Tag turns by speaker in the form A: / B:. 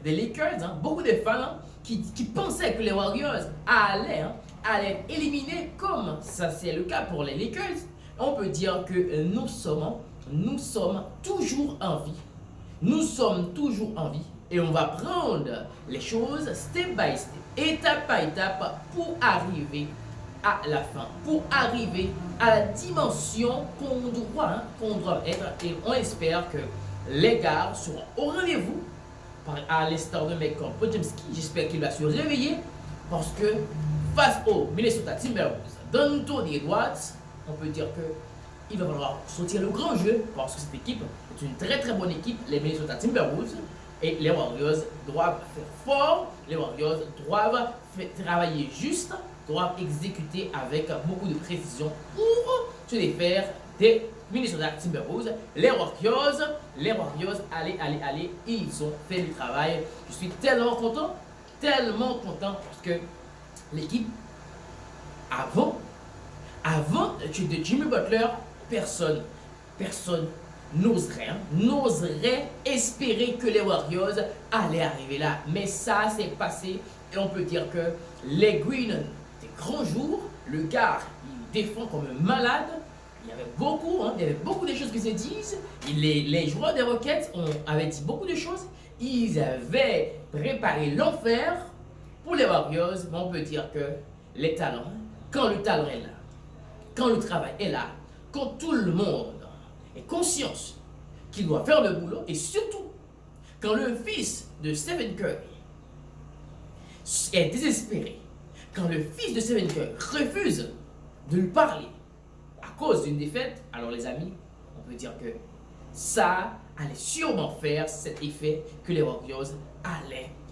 A: des Lakers, beaucoup de fans qui pensaient que les Warriors allaient éliminer, comme ça c'est le cas pour les Lakers. On peut dire que nous sommes toujours en vie. Nous sommes toujours en vie et on va prendre les choses step by step, étape par étape pour arriver à la fin, pour arriver à la dimension qu'on doit être. Et on espère que les gars seront au rendez-vous, à l'instar de mec comme Podziemski. J'espère qu'il va se réveiller parce que face au Minnesota Timberwolves, d'Anthony Edwards, on peut dire que il va falloir sortir le grand jeu parce que cette équipe est une très très bonne équipe, les Minnesota Timberwolves, et les Warriors doivent faire fort, les Warriors doivent travailler juste, doivent exécuter avec beaucoup de précision pour se défaire des Minnesota Timberwolves. Les Warriors, allez, ils ont fait le travail. Je suis tellement content parce que l'équipe, avant de Jimmy Butler, personne n'oserait espérer que les Warriors allaient arriver là. Mais ça s'est passé et on peut dire que les Green, des grands jours, le gars, il défend comme un malade. Il y avait beaucoup de choses qui se disent. Les joueurs des Rockets avaient dit beaucoup de choses. Ils avaient préparé l'enfer pour les Warriors. Mais on peut dire que les talents, quand le talent est là, quand le travail est là, quand tout le monde est conscient qu'il doit faire le boulot, et surtout quand le fils de Stephen Curry est désespéré, quand le fils de Stephen Curry refuse de lui parler à cause d'une défaite, alors les amis, on peut dire que ça allait sûrement faire cet effet que les Warriors allaient